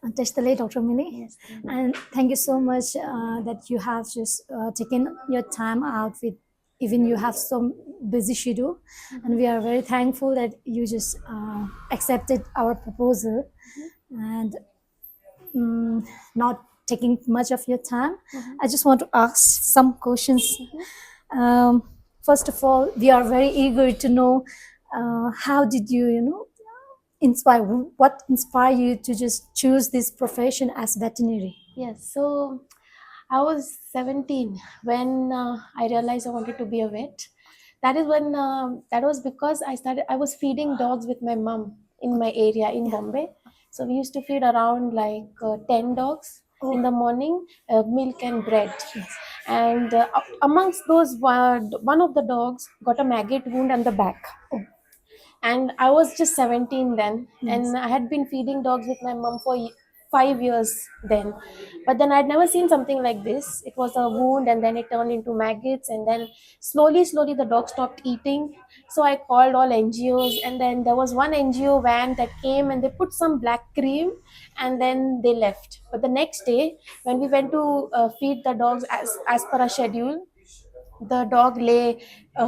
Teshtale, Dr. Mili. Yes. And thank you so much that you have just taken your time out with, even you have some busy schedule. And we are very thankful that you just accepted our proposal and not taking much of your time. I just want to ask some questions. Um, First of all, we are very eager to know how did you inspire, what inspired you to just choose this profession as veterinary? Yes. So I was 17 when I realized I wanted to be a vet. That was because I was feeding dogs with my mom in my area in Bombay. So we used to feed around like 10 dogs in the morning, milk and bread. And amongst those, one of the dogs got a maggot wound on the back. And I was just 17 then, and I had been feeding dogs with my mom for 5 years then. But then I'd never seen something like this. It was a wound, and then it turned into maggots, and then slowly the dog stopped eating. So I called all NGOs, and then there was one NGO van that came and they put some black cream, and then they left. But the next day, when we went to feed the dogs as per our schedule, the dog lay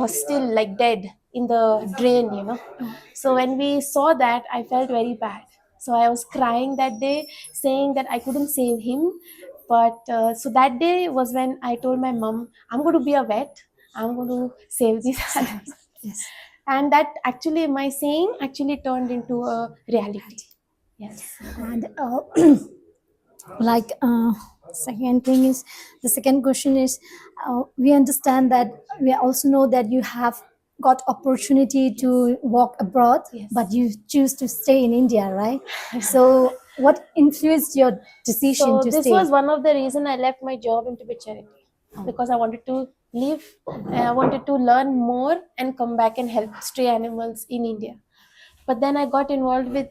still like dead in the drain. So when we saw that, I felt very bad. So I was crying that day, saying that I couldn't save him. But so that day was when I told my mom, I'm going to be a vet, I'm going to save these animals. Yes. And that actually, my saying actually turned into a reality. Yes. And like second thing is, the second question is, we understand that, we also know that you have got opportunity to walk abroad, Yes. but you choose to stay in India, right? So what influenced your decision So to this stay? was one of the reason I left my job into Tibet charity, because I wanted to live, I wanted to learn more and come back and help stray animals in India. But then I got involved with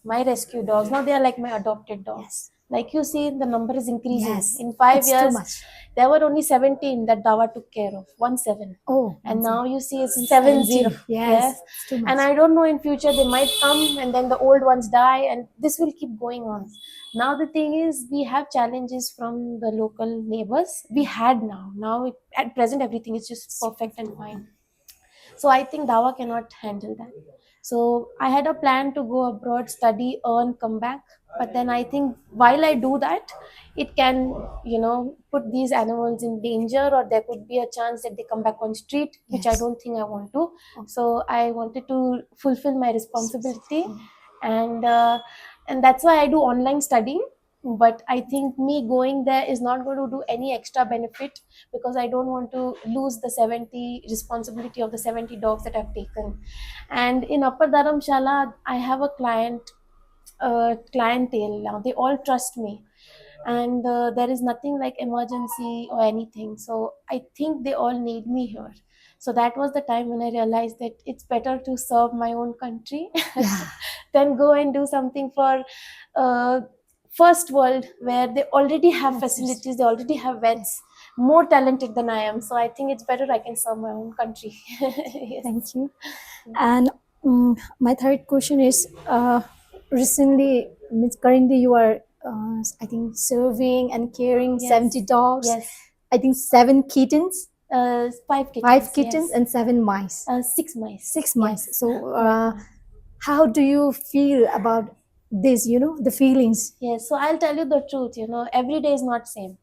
my rescue dogs. Now they are like my adopted dogs. Yes. Like you see, the number is increasing. Yes, In 5 it's too years, much. there were only 17 that Dawa took care of. 1-7. Oh, And now you see it's 70. 70. Yes, it's too much. And I don't know, in future they might come and then the old ones die, and this will keep going on. Now the thing is, we have challenges from the local neighbors. We had at present everything is just perfect and fine. So I think Dawa cannot handle that. So I had a plan to go abroad, study, earn, come back. But then I think while I do that, it can, put these animals in danger, or there could be a chance that they come back on street, which I Yes. don't think I want to. So I wanted to fulfill my responsibility, and that's why I do online studying. But I think me going there is not going to do any extra benefit, because I don't want to lose the 70 responsibility of the 70 dogs that I've taken. And in Upper Dharamshala, I have a clientele now. They all trust me, and there is nothing like emergency or anything. So I think they all need me here. So that was the time when I realized that it's better to serve my own country than go and do something for uh, first world, where they already have facilities, they already have vets more talented than I am. So I think it's better I can serve my own country. Yes. Thank you. And my third question is, recently, means currently you are, I think, serving and caring Yes. 70 dogs. Yes. I think 7 kittens, 5 kittens. 5 kittens, Yes. and 7 mice. 6 mice. 6 mice. Yes. So, Right. how do you feel about this? The feelings. Yes, so I'll tell you the truth. Every day is not same.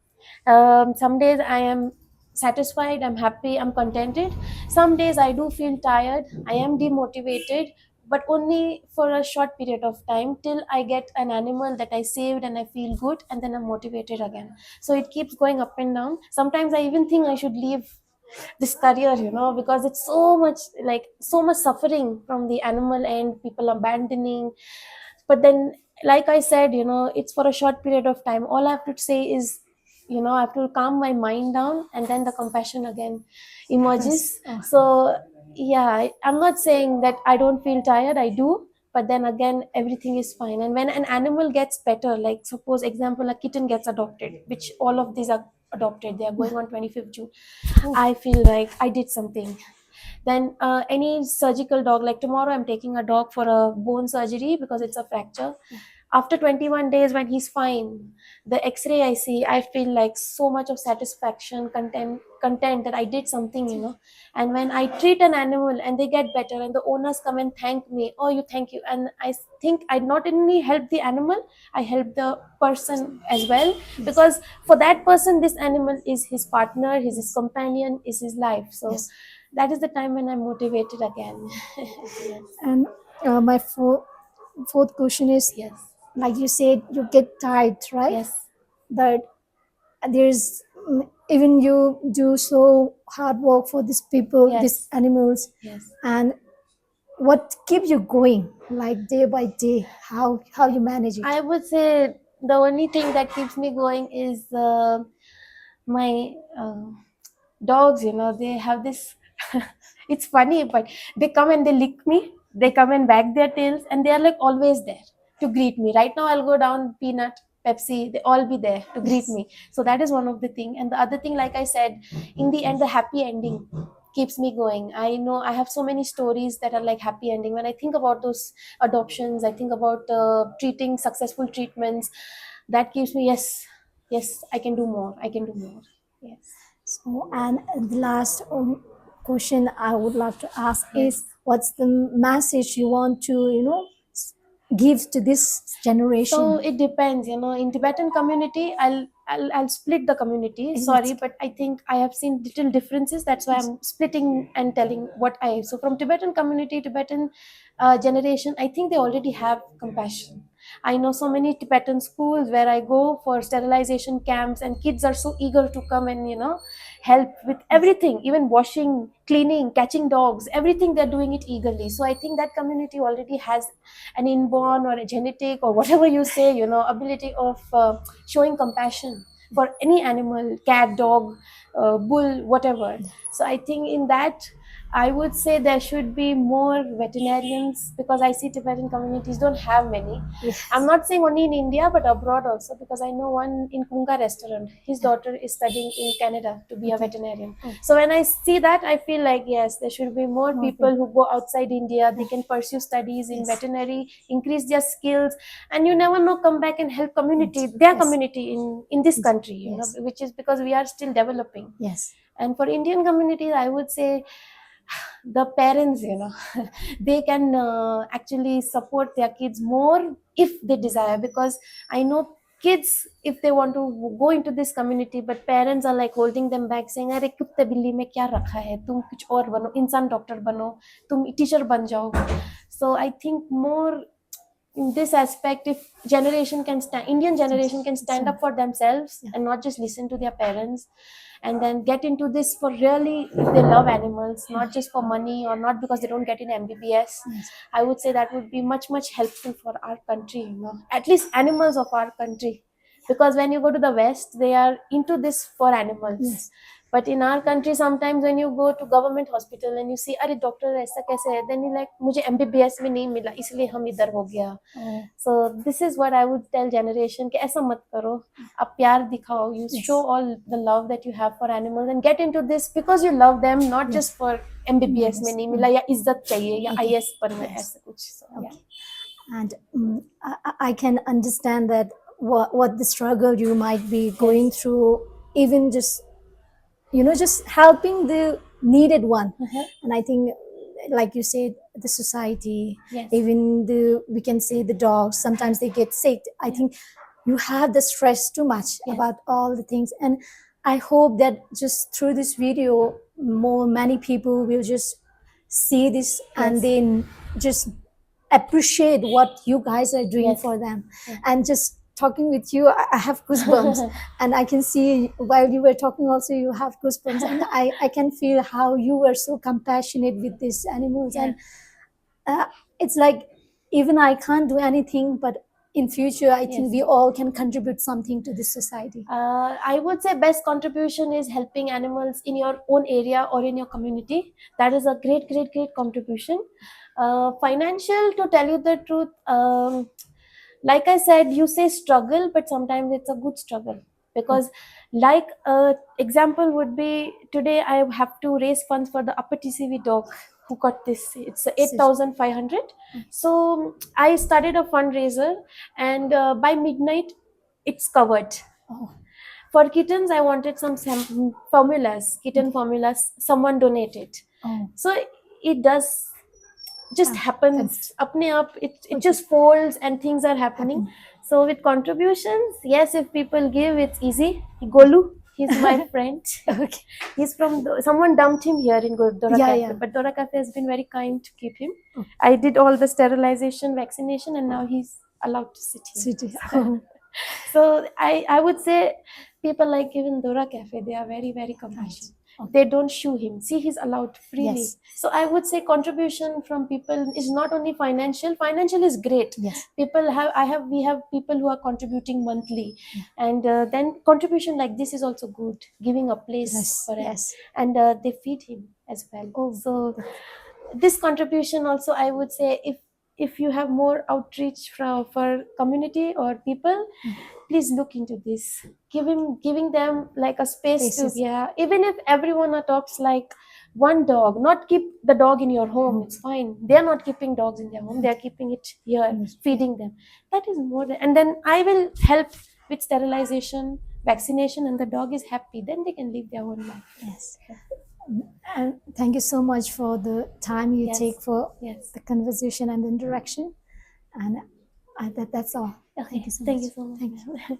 Some days I am satisfied, I'm happy, I'm contented. Some days I do feel tired, I am demotivated, but only for a short period of time, till I get an animal that I saved and I feel good, and then I'm motivated again. So it keeps going up and down. Sometimes I even think I should leave this career, because it's so much suffering from the animal end, people abandoning. But then, like I said, it's for a short period of time. All I have to say is, I have to calm my mind down, and then the compassion again emerges. So yeah, I'm not saying that I don't feel tired, I do. But then again, everything is fine. And when an animal gets better, like suppose example, a kitten gets adopted, which all of these are adopted, they are going on 25th June, I feel like I did something. Then any surgical dog, like tomorrow I'm taking a dog for a bone surgery because it's a fracture. after 21 days when he's fine, the x-ray I see, I feel like so much of satisfaction, content that I did something, and when I treat an animal and they get better and the owners come and thank me, oh, you thank you, and I think I not only help the animal, I help the person as well, because for that person this animal is his partner, is his companion, is his life. So Yes. that is the time when I'm motivated again. Yes. And my fourth question is, Yes. like you said, you get tired, right? Yes. But there's even you do so hard work for these people, these Yes. animals, Yes. and what keeps you going, like day by day? How you manage it? I would say the only thing that keeps me going is my dogs. They have this. It's funny, but they come and they lick me. They come and wag their tails, and they are like always there to greet me. Right now, I'll go down Peanut, Pepsi. They all be there to greet Yes. me. So that is one of the thing. And the other thing, like I said, in the end, the happy ending keeps me going. I know I have so many stories that are like happy ending. When I think about those adoptions, I think about treating successful treatments. That keeps me, yes, yes, I can do more. I can do more. Yes. So, and the last question I would like to ask is, Yes. what's the message you want to, give to this So generation? it depends, in Tibetan community, I'll split the community. It's Sorry, but I think I have seen little differences. That's why I'm splitting and telling what I. So from Tibetan community, Tibetan generation, I think they already have compassion. I know so many Tibetan schools where I go for sterilization camps, and kids are so eager to come and help with everything, even washing, cleaning, catching dogs, everything. They're doing it eagerly. So I think that community already has an inborn or a genetic or whatever you say, ability of showing compassion for any animal, cat, dog, bull, whatever. So I think in that, I would say there should be more veterinarians, because I see Tibetan communities don't have many. I'm yes, not saying only in India, but abroad also, because I know one in Kunga restaurant. His daughter is studying in Canada to be a okay, veterinarian. oh, So when I see that, I feel like, yes, there should be more more people people. who go outside India. They can pursue studies in Yes, veterinary, increase their skills, and you never know, come back and help community, their yes, community in this country, yes, which is because we are still developing. yes, And for Indian communities, I would say the parents, they can actually support their kids more if they desire, because I know kids, if they want to go into this community, but parents are like holding them back, saying, अरे कुत्ते बिल्ली में क्या रखा है, तुम कुछ और बनो, इंसान डॉक्टर बनो, तुम टीचर बन जाओ. So I think more in this aspect, if generation can stand, Indian generation can stand up for themselves yeah, and not just listen to their parents, and then get into this for really, if they love animals, not just for money or not because they don't get in MBBS. yes, I would say that would be much much helpful for our country, at least animals of our country, because when you go to the West, they are into this for animals. yes, But in our country, sometimes when you go to government hospital and you see, अरे doctor ऐसा कैसे है, then you like, मुझे MBBS में नहीं मिला, इसलिए हम इधर हो गया. oh, So this is what I would tell generation, कि ऐसा मत करो, आप प्यार दिखाओ, you yes, show all the love that you have for animals and get into this because you love them, not yes, just for MBBS में yes, नहीं मिला या इज्जत चाहिए या okay, IS बनना है, yes, ऐसा कुछ. So yeah. okay. And I can understand that what the struggle you might be going Yes. through, even just just helping the needed one. And I think, like you said, the society, Yes. even we can say the dogs, sometimes they get sick. I think you have the stress too much Yes. about all the things, and I hope that just through this video many people will just see this and Yes. then just appreciate what you guys are doing Yes. for them. Yes. And just talking with you, I have goosebumps. And I can see while you were talking also you have goosebumps, and I can feel how you were so compassionate with these animals. Yes. And it's like, even I can't do anything, but in future I think Yes. we all can contribute something to this society. I would say best contribution is helping animals in your own area or in your community. That is a great, great, great contribution. Financial, to tell you the truth, like I said, you say struggle, but sometimes it's a good struggle, because, like, example would be, today I have to raise funds for the upper TCV dog. who got this. It's Such- 8,500. So I started a fundraiser, and by midnight, it's covered. Oh, For kittens, I wanted some formulas, kitten okay. formulas. Someone donated. Oh, So it does just happens fantastic. apne up. It Okay. just folds and things are happening. Happen. So with contributions, yes, if people give, it's easy. Golu, he's my friend. Okay. He's from someone dumped him here in Dora Yeah, Cafe, yeah. but Dora Cafe has been very kind to keep him. Oh, I did all the sterilization, vaccination, and now he's allowed to sit city. here. Oh, So I would say people like even Dora Cafe, they are very, very nice. compassionate. Okay. They don't shoo him. See, he's allowed freely. Yes. So I would say contribution from people is not only financial. Financial is great. Yes. People have, we have people who are contributing monthly, Yeah. and then contribution like this is also good. Giving a place Yes. for him, Yes. and they feed him as well. Oh, So this contribution also, I would say, if you have more outreach for community or people, please look into this. Giving them like a space to, spaces. yeah, even if everyone adopts like one dog, not keep the dog in your home, Mm. it's fine. They're not keeping dogs in their home, they're keeping it here, Yes. feeding them. That is more than, and then I will help with sterilization, vaccination, and the dog is happy, then they can live their own life. Yes. And thank you so much for the time you Yes. take for Yes. the conversation and interaction. And that's all. Okay. Thank you so Thank much. you so much. Thank you.